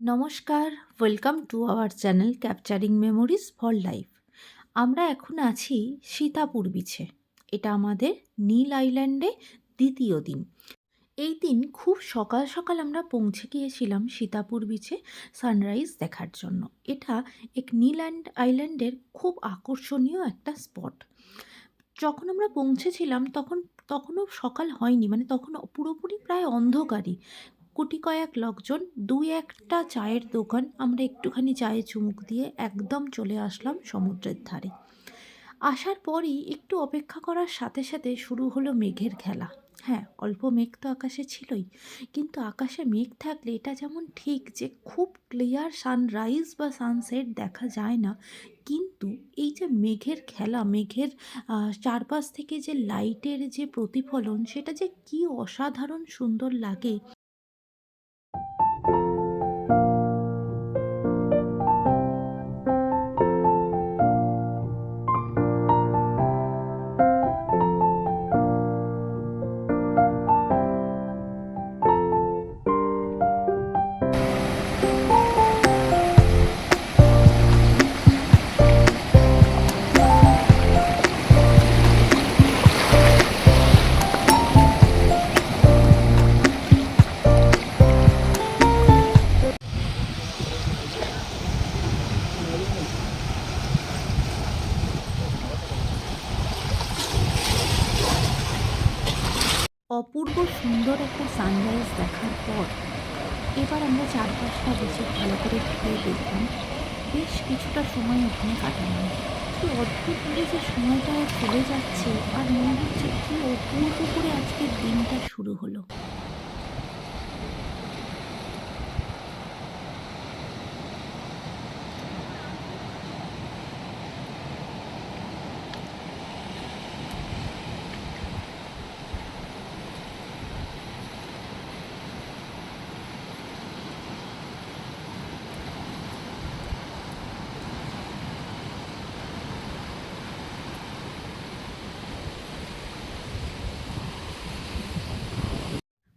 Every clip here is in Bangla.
নমস্কার, welcome to our channel capturing memories for life. আমরা এখন আছি সীতাপুর বিচে। এটা আমাদের নীল আইল্যান্ডে দ্বিতীয় দিন। এই দিন খুব সকাল সকাল আমরা পৌঁছে গিয়েছিলাম সীতাপুর বিচে সানরাইজ দেখার জন্য। এটা এক আইল্যান্ডের খুব আকর্ষণীয় একটা স্পট। যখন আমরা পৌঁছেছিলাম তখনও সকাল হয়নি, মানে তখন পুরোপুরি প্রায় অন্ধকারই। গুটি কয়েক লোকজন, দুই একটা চায়ের দোকান, আমরা একটুখানি চায়ে চুমুক দিয়ে একদম চলে আসলাম সমুদ্রের ধারে। আসার পরই একটু অপেক্ষা করার সাথে সাথে শুরু হলো মেঘের খেলা। হ্যাঁ, অল্প মেঘ তো আকাশে ছিলই, কিন্তু আকাশে মেঘ থাকলে এটা যেমন ঠিক যে খুব ক্লিয়ার সানরাইজ বা সানসেট দেখা যায় না, কিন্তু এই যে মেঘের খেলা, মেঘের চারপাশ থেকে যে লাইটের যে প্রতিফলন, সেটা যে কি অসাধারণ সুন্দর লাগে। অপূর্ব সুন্দর একটা সানরাইজ দেখার পর এবার আমরা চারপাশটা বেশি ভালো করে ঘুরে দেখলাম। বেশ কিছুটা সময় ওখানে কাটালাম। কি অদ্ভুতভাবে যে সময়টা চলে যাচ্ছে, আর মনে হচ্ছে কি অপূর্ব করে আজকের দিনটা শুরু হলো।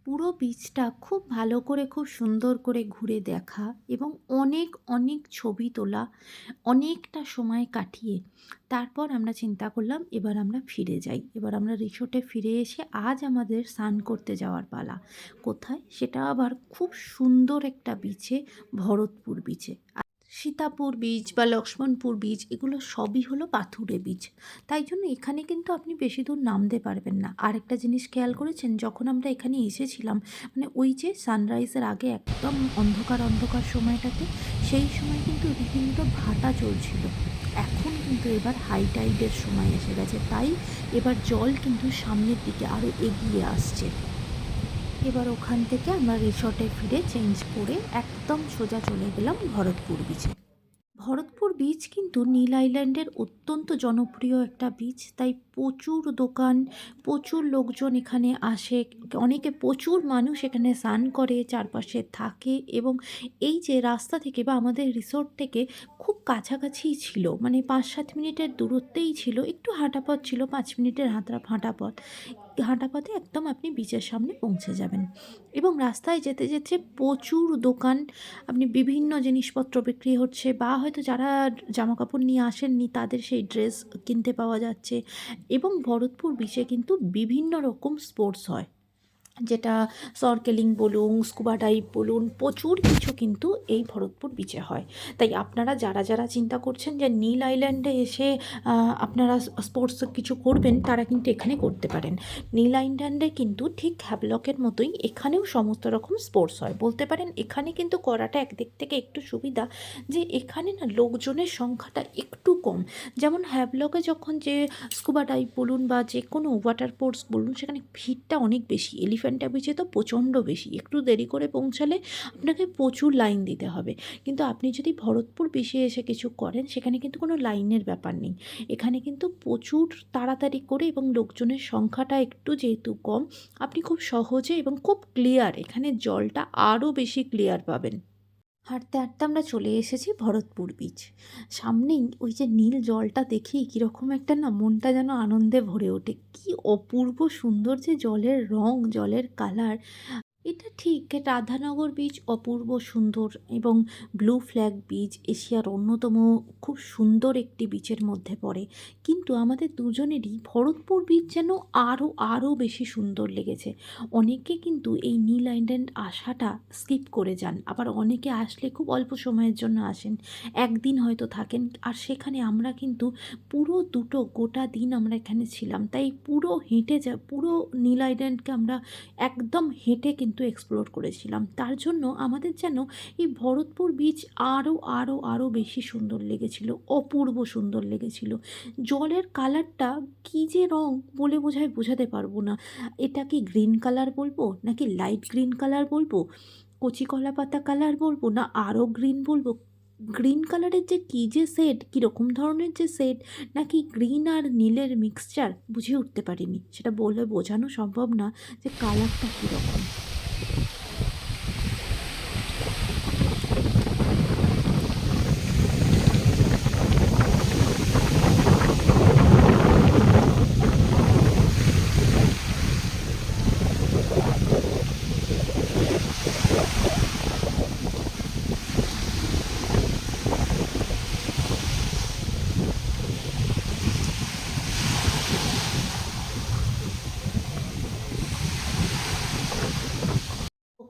পুরো বিচটা খুব ভালো করে, খুব সুন্দর করে ঘুরে দেখা এবং অনেক অনেক ছবি তোলা, অনেকটা সময় কাটিয়ে তারপর আমরা চিন্তা করলাম এবার আমরা ফিরে যাই। এবার আমরা রিসোর্টে ফিরে এসে আজ আমাদের স্নান করতে যাওয়ার পালা। কোথায়? সেটা আবার খুব সুন্দর একটা বিচে, ভরতপুর বিচে। সীতাপুর বিচ বা লক্ষ্মণপুর বিচ এগুলো সবই হলো পাথুরে বিচ। তাই জন্য এখানে কিন্তু আপনি বেশি দূর নামতে পারবেন না। আর একটা জিনিস খেয়াল করেছেন, যখন আমরা এখানে এসেছিলাম, মানে ওই যে সানরাইজের আগে একদম অন্ধকার অন্ধকার সময়টাতে, সেই সময় কিন্তু রীতিমতো ভাটা চলছিল। এখন কিন্তু এবার হাই টাইডের সময় এসে গেছে, তাই এবার জল কিন্তু সামনের দিকে আরও এগিয়ে আসছে। এবার ওখান থেকে আমরা রিসর্টে ফিরে চেঞ্জ করে একদম সোজা চলে গেলাম ভরতপুর বিচে। ভরতপুর বিচ কিন্তু নীল আইল্যান্ডের অত্যন্ত জনপ্রিয় একটা বিচ, তাই প্রচুর দোকান, প্রচুর লোকজন এখানে আসে। অনেকে, প্রচুর মানুষ এখানে স্নান করে, চারপাশে থাকে, এবং এই যে রাস্তা থেকে বা আমাদের রিসোর্ট থেকে খুব কাছাকাছিই ছিল, মানে 5-7 মিনিটের দূরত্বেই ছিল। একটু হাঁটা পথ ছিল, 5 মিনিটের হাঁটা পথ। হাঁটা পথে একদম আপনি বিচের সামনে পৌঁছে যাবেন, এবং রাস্তায় যেতে যেতে প্রচুর দোকান, আপনি বিভিন্ন জিনিসপত্র বিক্রি হচ্ছে, বা হয়তো যারা জামাকাপড় নিয়ে আসেননি তাদের সেই ড্রেস কিনতে পাওয়া যাচ্ছে। এবং ভরতপুর বিচে কিন্তু বিভিন্ন রকম স্পোর্টস হয়, যেটা সর্কেলিং বলুন, স্কুবা ডাইভ বলুন, প্রচুর কিছু কিন্তু এই ভরতপুর বিচে হয়। তাই আপনারা যারা যারা চিন্তা করছেন যে নীল আইল্যান্ডে এসে আপনারা স্পোর্টস কিছু করবেন, তারা কিন্তু এখানে করতে পারেন। নীল আইল্যান্ডে কিন্তু ঠিক হ্যাভলকের মতোই এখানেও সমস্ত রকম স্পোর্টস হয়। বলতে পারেন এখানে কিন্তু করাটা একদিক থেকে একটু সুবিধা, যে এখানে না লোকজনের সংখ্যাটা একটু কম। যেমন হ্যাভলকে যখন যে স্কুবা ডাইভ বলুন বা যে কোনো ওয়াটার স্পোর্টস বলুন, সেখানে ভিড়টা অনেক বেশি। এলিফ্যান্টা বিচে তো প্রচণ্ড বেশি, একটু দেরি করে পৌঁছালে আপনাকে প্রচুর লাইন দিতে হবে। কিন্তু আপনি যদি ভরতপুর বিচে এসে কিছু করেন, সেখানে কিন্তু কোনো লাইনের ব্যাপার নেই। এখানে কিন্তু প্রচুর তাড়াতাড়ি করে, এবং লোকজনের সংখ্যাটা একটু যেহেতু কম, আপনি খুব সহজে এবং খুব ক্লিয়ার, এখানে জলটা আরও বেশি ক্লিয়ার পাবেন। হাঁটতে হাঁটতে আমরা চলে এসেছি ভরতপুর বিচ। সামনেই ওই যে নীল জলটা দেখেই কীরকম একটা না মনটা যেন আনন্দে ভরে ওঠে। কি অপূর্ব সুন্দর যে জলের রং, জলের কালার! এটা ঠিক, রাধানগর বিচ অপূর্ব সুন্দর এবং ব্লু ফ্ল্যাগ বিচ এশিয়ার অন্যতম খুব সুন্দর একটি বিচের মধ্যে পড়ে। কিন্তু আমাদের দুজনেরই ভরতপুর বিচ যেন আরও বেশি সুন্দর লেগেছে। অনেকে কিন্তু এই নীল আইল্যান্ড আসাটা স্কিপ করে যান, আবার অনেকে আসলে খুব অল্প সময়ের জন্য আসেন, একদিন হয়তো থাকেন। আর সেখানে আমরা কিন্তু পুরো দুটো গোটা দিন আমরা এখানে ছিলাম, তাই পুরো নীল আইল্যান্ডকে আমরা একদম হেঁটে কিন্তু এক্সপ্লোর করেছিলাম। তার জন্য আমাদের যেন এই ভরতপুর বিচ আরও বেশি সুন্দর লেগেছিল, অপূর্ব সুন্দর লেগেছিল। জলের কালারটা কী যে রং বলে বোঝাতে পারবো না। এটা কি গ্রিন কালার বলবো, নাকি লাইট গ্রিন কালার বলবো, কচি কলা পাতা কালার বলবো, না আরও গ্রিন বলবো? গ্রিন কালারের যে কী যে শেড, কীরকম ধরনের যে শেড, নাকি গ্রিন আর নীলের মিক্সচার বুঝে উঠতে পারিনি। সেটা বলে বোঝানো সম্ভব না যে কালারটা কীরকম।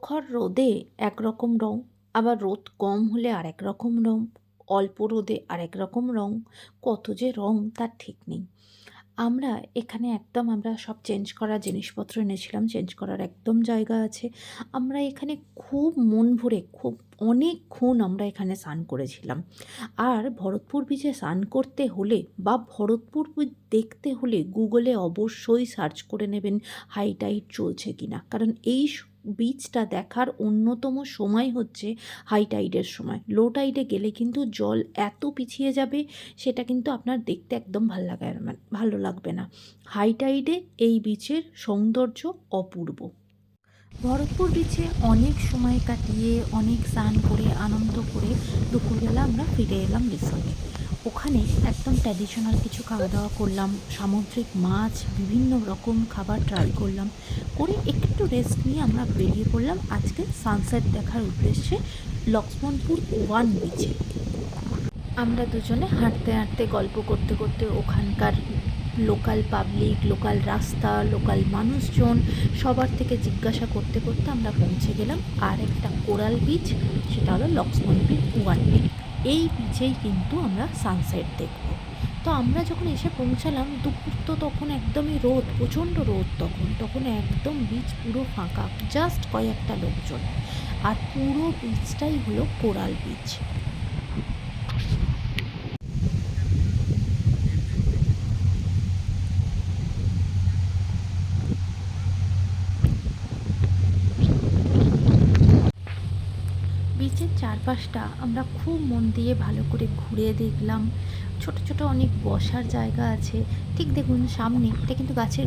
প্রখর রোদে একরকম রং, আবার রোদ কম হলে আরেক রকম রং, অল্প রোদে আরেক রকম রং, কত যে রং তার ঠিক নেই। আমরা সব চেঞ্জ করার জিনিসপত্র এনেছিলাম, চেঞ্জ করার একদম জায়গা আছে। আমরা এখানে খুব মন ভরে অনেকক্ষণ আমরা এখানে স্নান করেছিলাম। আর ভরতপুর বিচে স্নান করতে হলে বা ভরতপুর বিচ দেখতে হলে গুগলে অবশ্যই সার্চ করে নেবেন হাই টাইড চলছে কি না, কারণ এই বিচটা দেখার অন্যতম সময় হচ্ছে হাই টাইডের সময়। লো টাইডে গেলে কিন্তু জল এত পিছিয়ে যাবে, সেটা কিন্তু আপনার দেখতে একদম ভালো লাগবে না। হাই টাইডে এই বিচের সৌন্দর্য অপূর্ব। ভরতপুর বিচে অনেক সময় কাটিয়ে, অনেক স্নান করে, আনন্দ করে দুপুরবেলা আমরা ফিরে এলাম রিসর্টে। ওখানে একদম ট্র্যাডিশনাল কিছু খাওয়া দাওয়া করলাম, সামুদ্রিক মাছ, বিভিন্ন রকম খাবার ট্রাই করলাম, করে একটু রেস্ট নিয়ে আমরা বেরিয়ে পড়লাম আজকে সানসেট দেখার উদ্দেশ্যে লক্ষ্মণপুর 1 বিচে। আমরা দুজনে হাঁটতে হাঁটতে গল্প করতে করতে ওখানকার লোকাল পাবলিক, লোকাল রাস্তা, লোকাল মানুষজন সবার থেকে জিজ্ঞাসা করতে করতে আমরা পৌঁছে গেলাম আর একটা কোরাল বিচ, সেটা হলো লক্ষ্মণপুর 1 বিচ। এই বিচেই কিন্তু আমরা সানসেট দেখব। তো আমরা যখন এসে পৌঁছালাম দুপুর, তো তখন একদমই রোদ, প্রচণ্ড রোদ, তখন একদম বিচ পুরো ফাঁকা, জাস্ট কয়েকটা লোকজন। আর পুরো বিচটাই হলো কোরাল বিচ। বিচের চারপাশটা আমরা খুব মন দিয়ে ভালো করে ঘুরে দেখলাম। ছোট ছোট অনেক বসার জায়গা আছে। ঠিক দেখুন সামনে, এটা কিন্তু গাছের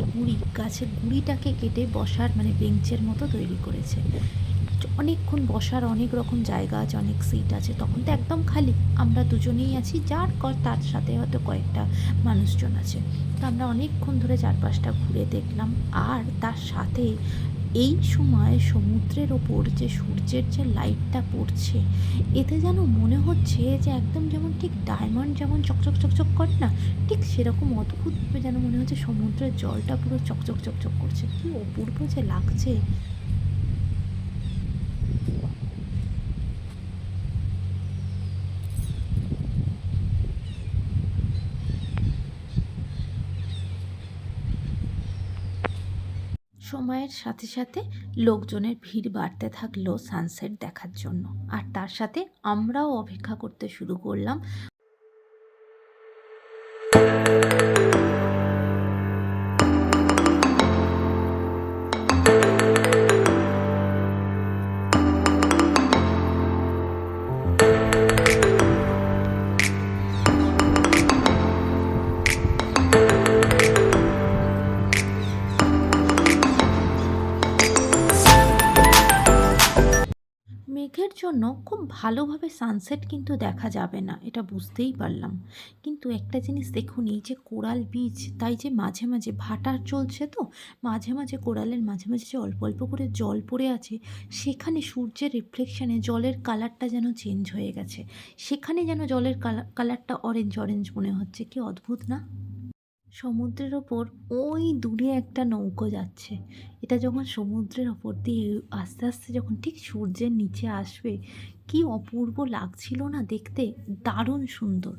গুঁড়িটাকে কেটে বসার মানে বেঞ্চের মতো তৈরি করেছে। অনেকক্ষণ বসার অনেক রকম জায়গা আছে, অনেক সিট আছে। তখন তো একদম খালি, আমরা দুজনেই আছি, তার সাথে হয়তো কয়েকটা মানুষজন আছে। তো আমরা অনেকক্ষণ ধরে চারপাশটা ঘুরে দেখলাম। আর তার সাথে এই সময় সমুদ্রের ওপর যে সূর্যের যে লাইটটা পড়ছে, এতে যেন মনে হচ্ছে যে একদম যেমন ঠিক ডায়মন্ড যেমন চকচক চকচক করে না, ঠিক সেরকম অদ্ভুতভাবে যেন মনে হচ্ছে সমুদ্রের জলটা পুরো চকচক চকচক করছে। কী অপূর্ব যে লাগছে! সময়ের সাথে সাথে লোকজনের ভিড় বাড়তে থাকলো সানসেট দেখার জন্য, আর তার সাথে আমরাও অপেক্ষা করতে শুরু করলাম। মেঘের জন্য খুব ভালোভাবে সানসেট কিন্তু দেখা যাবে না, এটা বুঝতেই পারলাম। কিন্তু একটা জিনিস দেখুন, এই যে কোরাল বিচ, তাই যে মাঝে মাঝে ভাটা চলছে, তো মাঝে মাঝে কোরালের মাঝে মাঝে যে অল্প অল্প করে জল পড়ে আছে, সেখানে সূর্যের রিফ্লেকশনে জলের কালারটা যেন চেঞ্জ হয়ে গেছে। সেখানে যেন জলের কালারটা অরেঞ্জ অরেঞ্জ মনে হচ্ছে। কি অদ্ভুত না? সমুদ্রের ওপর ওই দূরে একটা নৌকো যাচ্ছে। এটা যখন সমুদ্রের ওপর দিয়ে আস্তে আস্তে যখন ঠিক সূর্যের নিচে আসবে, কি অপূর্ব লাগছিল না দেখতে! দারুণ সুন্দর।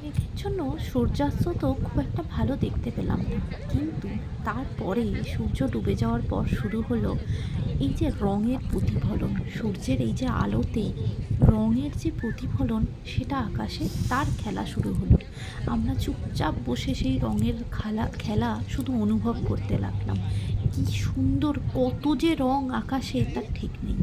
এর জন্য সূর্যাস্ত তো খুব একটা ভালো দেখতে পেলাম না। কিন্তু তারপরে সূর্য ডুবে যাওয়ার পর শুরু হলো এই যে রঙের প্রতিফলন। সূর্যের এই যে আলোতে রঙের যে প্রতিফলন, সেটা আকাশে তার খেলা শুরু হলো। আমরা চুপচাপ বসে সেই রঙের খেলা শুধু অনুভব করতে লাগলাম। কি সুন্দর! কত যে রং আকাশে তার ঠিক নেই।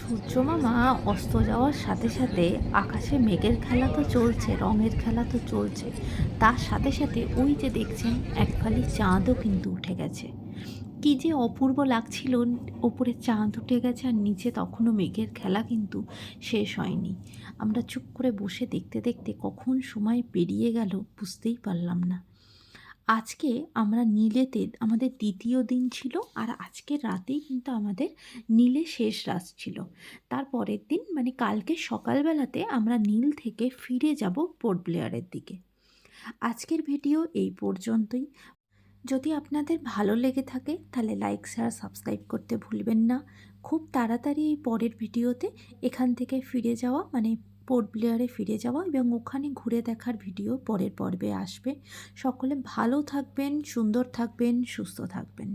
সূর্যমামা অস্ত যাওয়ার সাথে সাথে আকাশে মেঘের খেলা তো চলছে, রঙের খেলা তো চলছে। তার সাথে সাথে ওই যে দেখছেন, এক ফালি চাঁদও কিন্তু উঠে গেছে। কি যে অপূর্ব লাগছিল! ওপরে চাঁদ উঠে গেছে আর নিচে তখনও মেঘের খেলা কিন্তু শেষ হয়নি। আমরা চুপ করে বসে দেখতে দেখতে কখন সময় পেরিয়ে গেল বুঝতেই পারলাম না। আজকে আমরা নীলেতে আমাদের দ্বিতীয় দিন ছিল, আর আজকের রাতেই কিন্তু আমাদের নীলে শেষ রাত ছিল। তার পরের দিন মানে কালকে সকালবেলাতে আমরা নীল থেকে ফিরে যাব পোর্ট ব্লেয়ারের দিকে। আজকের ভিডিও এই পর্যন্তই। যদি আপনাদের ভালো লেগে থাকে তাহলে লাইক শেয়ার সাবস্ক্রাইব করতে ভুলবেন না। খুব তাড়াতাড়ি এই পরের ভিডিওতে এখান থেকে ফিরে যাওয়া মানে পোর্ট ব্লেয়ারে ফিরে যাওয়া এবং ওখানে ঘুরে দেখার ভিডিও পরের পর্বে আসবে। সকলে ভালো থাকবেন, সুন্দর থাকবেন, সুস্থ থাকবেন।